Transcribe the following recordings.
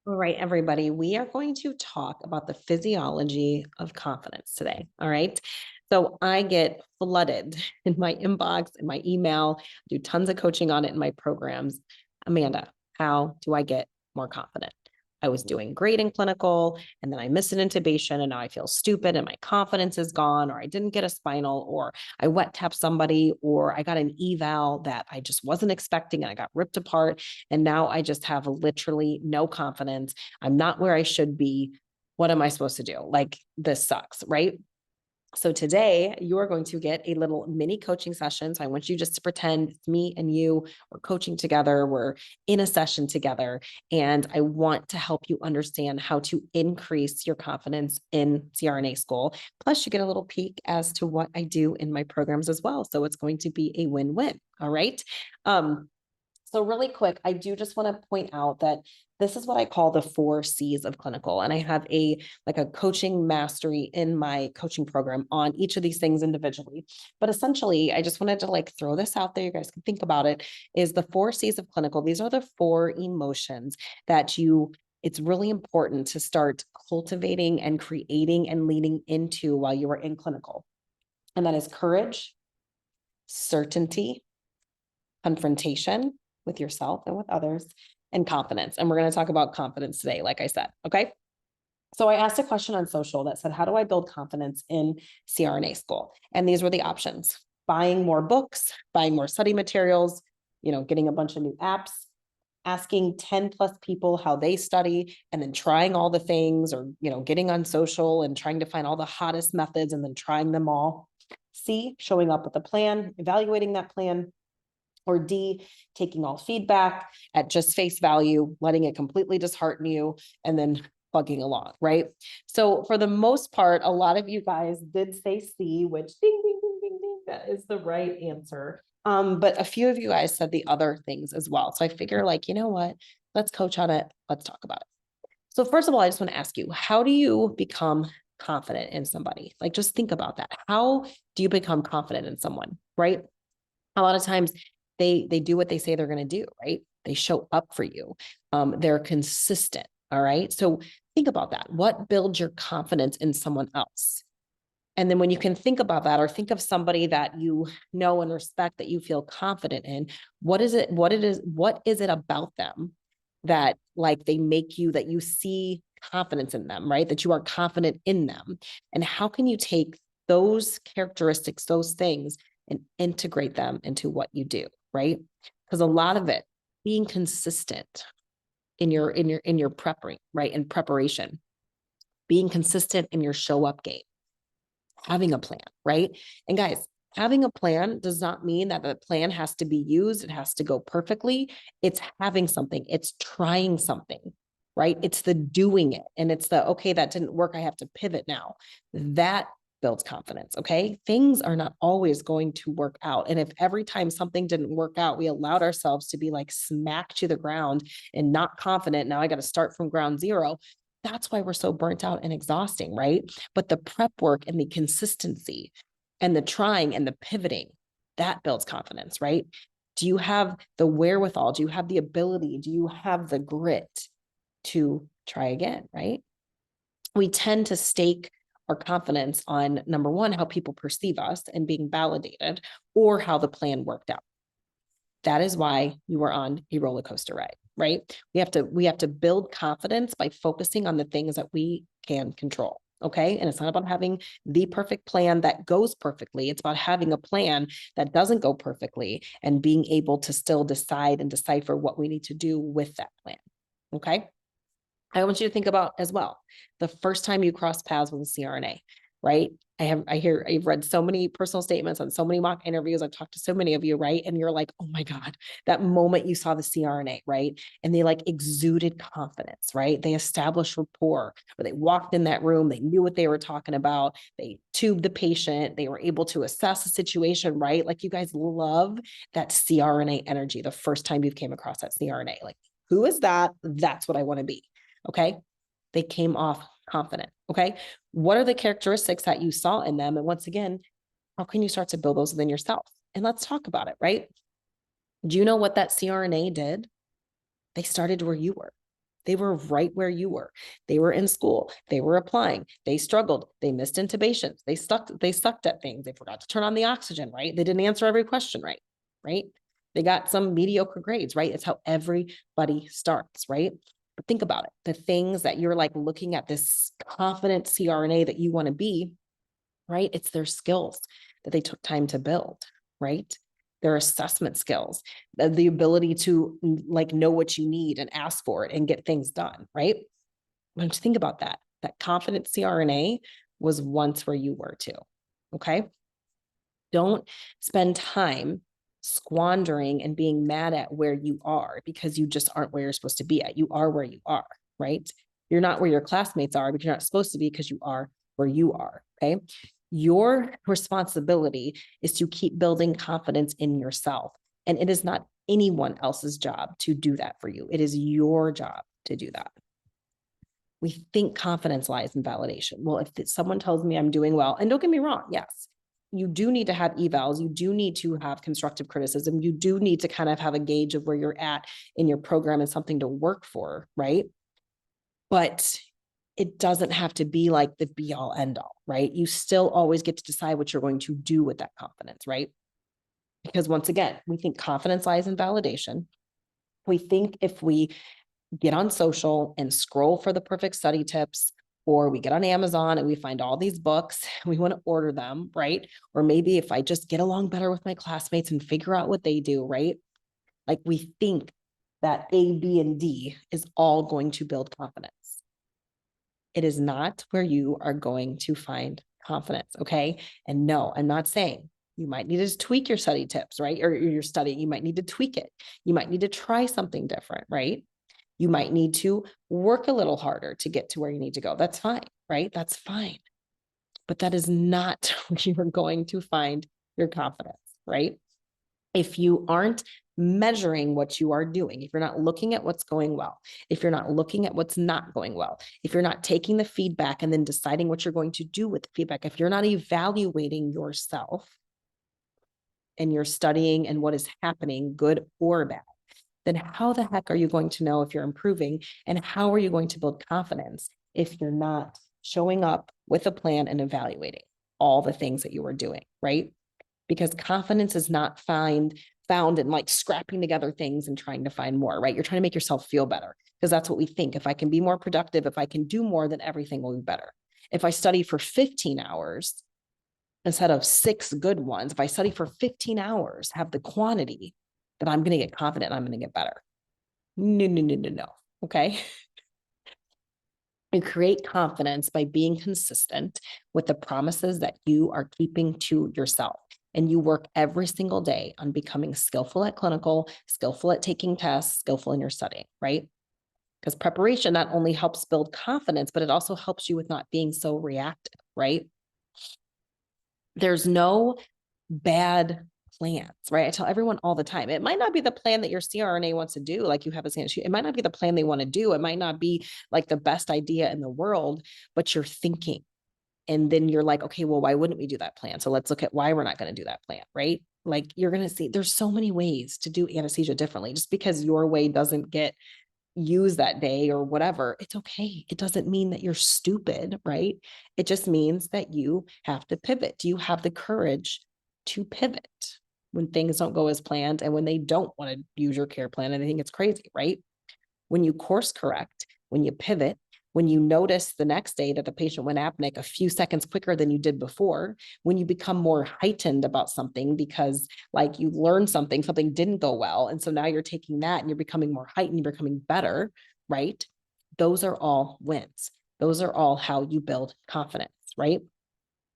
All right, everybody, we are going to talk about the physiology of confidence today. All right. So I get flooded in my inbox, in my email, do tons of coaching on it in my programs. Amanda, how do I get more confident? I was doing great in clinical and then I missed an intubation and now I feel stupid and my confidence is gone, or I didn't get a spinal, or I wet tapped somebody, or I got an eval that I just wasn't expecting and I got ripped apart. And now I just have literally no confidence. I'm not where I should be. What am I supposed to do? Like, this sucks, right? So today you are going to get a little mini coaching session. So I want you just to pretend it's me and you, we're coaching together, we're in a session together. And I want to help you understand how to increase your confidence in CRNA school. Plus you get a little peek as to what I do in my programs as well. So it's going to be a win-win. All right. So really quick, I do just want to point out that this is what I call the 4 C's of clinical. And I have a coaching mastery in my coaching program on each of these things individually. But essentially, I just wanted to throw this out there. You guys can think about it, is the 4 C's of clinical. These are the 4 emotions that it's really important to start cultivating and creating and leaning into while you are in clinical. And that is courage, certainty, confrontation with yourself and with others, and confidence. And we're going to talk about confidence today, like I said. Okay. So I asked a question on social that said, how do I build confidence in CRNA school? And these were the options: buying more books, buying more study materials, getting a bunch of new apps, asking 10 plus people how they study, and then trying all the things, or, getting on social and trying to find all the hottest methods and then trying them all. C, showing up with a plan, evaluating that plan. Or D, taking all feedback at just face value, letting it completely dishearten you, and then plugging along, right? So for the most part, a lot of you guys did say C, which ding, ding, ding, ding, ding, that is the right answer. But a few of you guys said the other things as well. So I figure, you know what? Let's coach on it. Let's talk about it. So first of all, I just want to ask you, how do you become confident in somebody? Just think about that. How do you become confident in someone, right? A lot of times they do what they say they're going to do, right? They show up for you. They're consistent. All right. So think about that. What builds your confidence in someone else? And then when you can think about that, or think of somebody that you know and respect, that you feel confident in, what is it about them that they make you, that you see confidence in them, right? That you are confident in them. And how can you take those characteristics, those things, and integrate them into what you do, right? Because a lot of it, being consistent in your preparing, right? In preparation, being consistent in your show up game, having a plan, right? And guys, having a plan does not mean that the plan has to be used. It has to go perfectly. It's having something. It's trying something, right? It's the doing it. And it's the, okay, that didn't work. I have to pivot now. That builds confidence. Okay. Things are not always going to work out. And if every time something didn't work out, we allowed ourselves to be smacked to the ground and not confident, now I got to start from ground zero. That's why we're so burnt out and exhausting, right? But the prep work and the consistency and the trying and the pivoting, that builds confidence, right? Do you have the wherewithal? Do you have the ability? Do you have the grit to try again, right? We tend to stake our confidence on, number one, how people perceive us and being validated, or how the plan worked out. That is why you are on a roller coaster ride, right? We have to build confidence by focusing on the things that we can control. Okay. And it's not about having the perfect plan that goes perfectly. It's about having a plan that doesn't go perfectly and being able to still decide and decipher what we need to do with that plan. Okay. I want you to think about as well, the first time you cross paths with a CRNA, right? I've read so many personal statements on so many mock interviews. I've talked to so many of you, right? And you're like, oh my God, that moment you saw the CRNA, right? And they exuded confidence, right? They established rapport, where they walked in that room, they knew what they were talking about. They tubed the patient. They were able to assess the situation, right? You guys love that CRNA energy the first time you came across that CRNA. Who is that? That's what I want to be. Okay. They came off confident. Okay. What are the characteristics that you saw in them? And once again, how can you start to build those within yourself? And let's talk about it, right? Do you know what that CRNA did? They started where you were. They were right where you were. They were in school. They were applying. They struggled. They missed intubations. They sucked at things. They forgot to turn on the oxygen, right? They didn't answer every question right, right? They got some mediocre grades, right? It's how everybody starts, right? But think about it. The things that you're like looking at, this confident CRNA that you want to be, right? It's their skills that they took time to build, right? Their assessment skills, the ability to like know what you need and ask for it and get things done, right? When you think about that, that confident CRNA was once where you were too, okay? Don't spend time squandering and being mad at where you are because you just aren't where you're supposed to be at. You are where you are, right? You're not where your classmates are, but you're not supposed to be because you are where you are, okay? Your responsibility is to keep building confidence in yourself. And it is not anyone else's job to do that for you. It is your job to do that. We think confidence lies in validation. Well, if someone tells me I'm doing well, and don't get me wrong, yes, you do need to have evals. You do need to have constructive criticism. You do need to kind of have a gauge of where you're at in your program and something to work for, right? But it doesn't have to be like the be all end all, right? You still always get to decide what you're going to do with that confidence, right? Because once again, we think confidence lies in validation. We think if we get on social and scroll for the perfect study tips, or we get on Amazon and we find all these books, we want to order them, right? Or maybe if I just get along better with my classmates and figure out what they do, right? Like we think that A, B, and D is all going to build confidence. It is not where you are going to find confidence, okay? And no, I'm not saying you might need to tweak your study tips, right? Or your study, you might need to tweak it. You might need to try something different, right? You might need to work a little harder to get to where you need to go. That's fine, right? That's fine. But that is not where you are going to find your confidence, right? If you aren't measuring what you are doing, if you're not looking at what's going well, if you're not looking at what's not going well, if you're not taking the feedback and then deciding what you're going to do with the feedback, if you're not evaluating yourself and you're studying and what is happening, good or bad, then how the heck are you going to know if you're improving? And how are you going to build confidence if you're not showing up with a plan and evaluating all the things that you are doing, right? Because confidence is not found in like scrapping together things and trying to find more, right? You're trying to make yourself feel better because that's what we think. If I can be more productive, if I can do more, then everything will be better. If I study for 15 hours instead of 6 good ones, if I study for 15 hours, have the quantity, that I'm going to get confident and I'm going to get better. No. Okay. You create confidence by being consistent with the promises that you are keeping to yourself. And you work every single day on becoming skillful at clinical, skillful at taking tests, skillful in your studying, right? Because preparation not only helps build confidence, but it also helps you with not being so reactive, right? There's no bad plans, right? I tell everyone all the time, it might not be the plan that your CRNA wants to do, like you have a CNA, it might not be the plan they want to do. It might not be like the best idea in the world, but you're thinking. And then you're like, okay, well, why wouldn't we do that plan? So let's look at why we're not going to do that plan, right? Like you're going to see there's so many ways to do anesthesia differently. Just because your way doesn't get used that day or whatever, it's okay. It doesn't mean that you're stupid, right? It just means that you have to pivot. Do you have the courage to pivot when things don't go as planned and when they don't want to use your care plan and they think it's crazy, right? When you course correct, when you pivot, when you notice the next day that the patient went apneic a few seconds quicker than you did before, when you become more heightened about something because like you learned something didn't go well. And so now you're taking that and you're becoming more heightened, you're becoming better, right? Those are all wins. Those are all how you build confidence, right?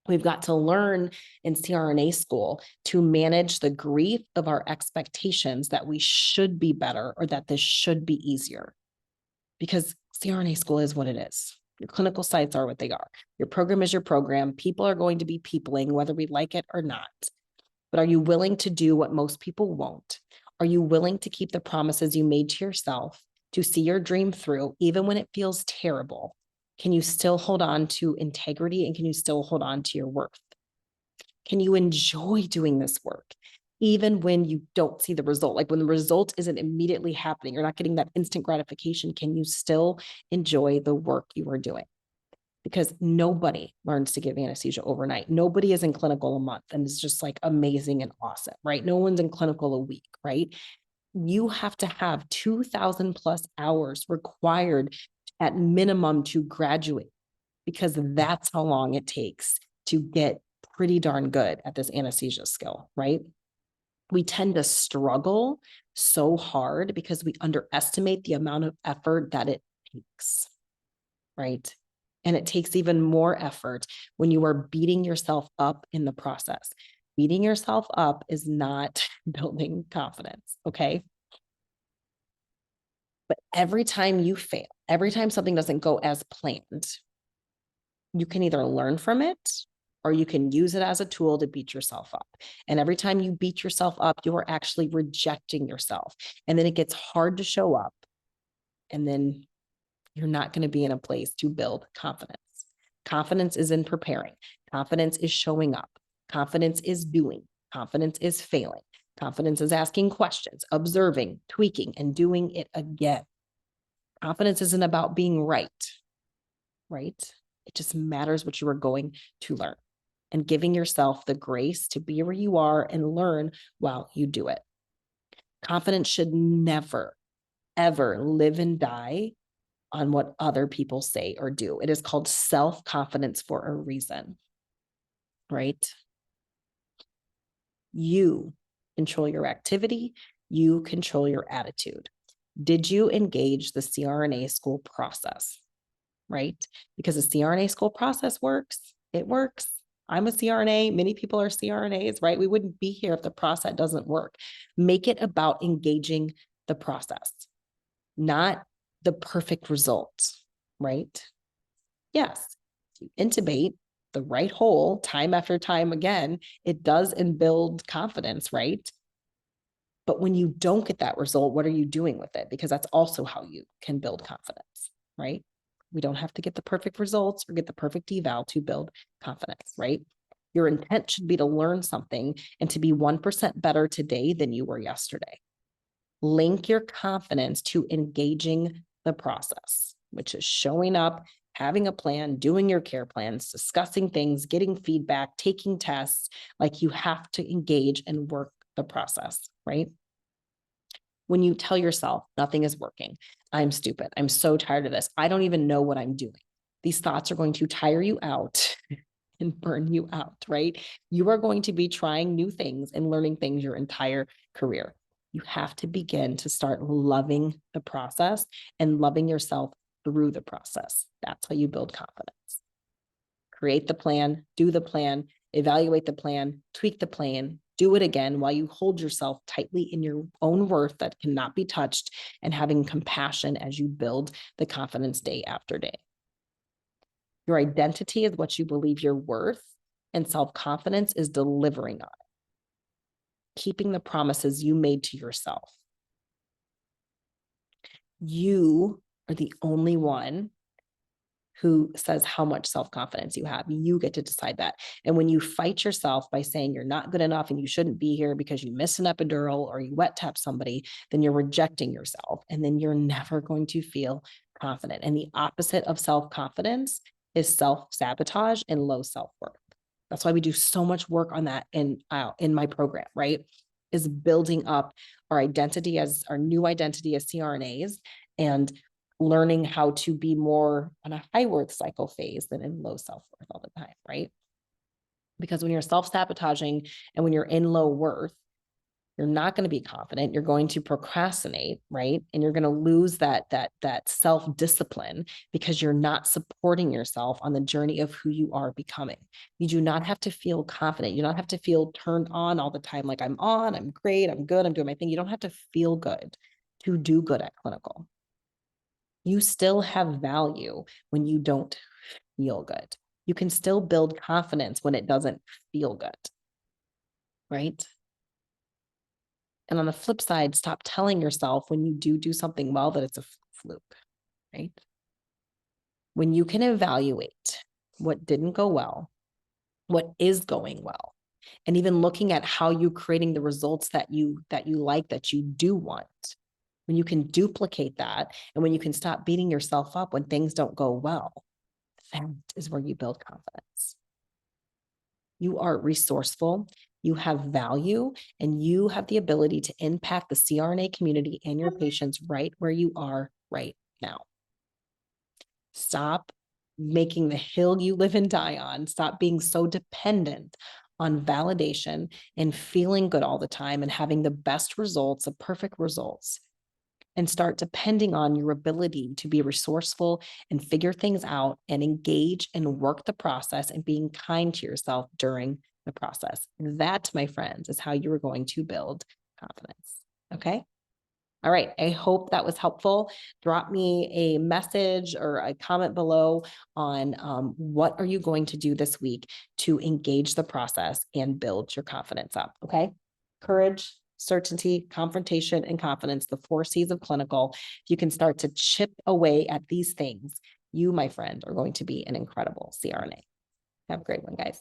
We've got to learn in CRNA school to manage the grief of our expectations that we should be better or that this should be easier. Because CRNA school is what it is. Your clinical sites are what they are. Your program is your program. People are going to be peopling, whether we like it or not. But are you willing to do what most people won't? Are you willing to keep the promises you made to yourself, to see your dream through, even when it feels terrible? Can you still hold on to integrity and can you still hold on to your worth? Can you enjoy doing this work? even when you don't see the result, like when the result isn't immediately happening, you're not getting that instant gratification. Can you still enjoy the work you are doing? Because nobody learns to give anesthesia overnight. Nobody is in clinical a month and is just like amazing and awesome, right? No one's in clinical a week, right? You have to have 2,000 plus hours required at minimum to graduate, because that's how long it takes to get pretty darn good at this anesthesia skill, right? We tend to struggle so hard because we underestimate the amount of effort that it takes, right? And it takes even more effort when you are beating yourself up in the process. Beating yourself up is not building confidence, okay? But every time you fail, every time something doesn't go as planned, you can either learn from it or you can use it as a tool to beat yourself up. And every time you beat yourself up, you are actually rejecting yourself. And then it gets hard to show up. And then you're not going to be in a place to build confidence. Confidence is in preparing. Confidence is showing up. Confidence is doing. Confidence is failing. Confidence is asking questions, observing, tweaking, and doing it again. Confidence isn't about being right? It just matters what you are going to learn, and giving yourself the grace to be where you are and learn while you do it. Confidence should never, ever live and die on what other people say or do. It is called self-confidence for a reason, right? You control your activity. You control your attitude. Did you engage the CRNA school process, right? Because the CRNA school process works. It works. I'm a CRNA. Many people are CRNAs, right? We wouldn't be here if the process doesn't work. Make it about engaging the process, not the perfect results, right? Yes, you intubate the right hole time after time again, it does and build confidence, right? But when you don't get that result, what are you doing with it? Because that's also how you can build confidence, right? We don't have to get the perfect results or get the perfect eval to build confidence, right? Your intent should be to learn something and to be 1% better today than you were yesterday. Link your confidence to engaging the process, which is showing up, having a plan, doing your care plans, discussing things, getting feedback, taking tests. Like, you have to engage and work the process, right? When you tell yourself nothing is working, I'm stupid, I'm so tired of this, I don't even know what I'm doing, these thoughts are going to tire you out and burn you out, right? You are going to be trying new things and learning things your entire career. You have to begin to start loving the process and loving yourself through the process. That's how you build confidence. Create the plan, do the plan, evaluate the plan, tweak the plan, do it again while you hold yourself tightly in your own worth that cannot be touched, and having compassion as you build the confidence day after day. Your identity is what you believe you're worth, and self-confidence is delivering on it, keeping the promises you made to yourself. You are the only one who says how much self-confidence you have. You get to decide that. And when you fight yourself by saying you're not good enough and you shouldn't be here because you missed an epidural or you wet tap somebody, then you're rejecting yourself, and then you're never going to feel confident. And the opposite of self-confidence is self-sabotage and low self-worth. That's why we do so much work on that in my program, right? Is building up our identity as our new identity as CRNAs, and learning how to be more on a high worth cycle phase than in low self-worth all the time, right? Because when you're self-sabotaging and when you're in low worth, you're not going to be confident. You're going to procrastinate, right? And you're going to lose that self-discipline because you're not supporting yourself on the journey of who you are becoming. You do not have to feel confident. You don't have to feel turned on all the time. Like, I'm on, I'm great, I'm good, I'm doing my thing. You don't have to feel good to do good at clinical. You still have value when you don't feel good. You can still build confidence when it doesn't feel good, right? And on the flip side, stop telling yourself when you do something well that it's a fluke, right? When you can evaluate what didn't go well, what is going well, And even looking at how you're creating the results that you like, that you do want. When you can duplicate that, and when you can stop beating yourself up when things don't go well, that is where you build confidence. You are resourceful, you have value, and you have the ability to impact the CRNA community and your patients right where you are right now. Stop making the hill you live and die on. Stop being so dependent on validation and feeling good all the time and having the best results, the perfect results. And start depending on your ability to be resourceful and figure things out and engage and work the process and being kind to yourself during the process. That, my friends, is how you are going to build confidence. Okay. All right. I hope that was helpful. Drop me a message or a comment below on what are you going to do this week to engage the process and build your confidence up. Okay. Courage, certainty, confrontation, and confidence, the 4 C's of clinical. If you can start to chip away at these things, you, my friend, are going to be an incredible CRNA. Have a great one, guys.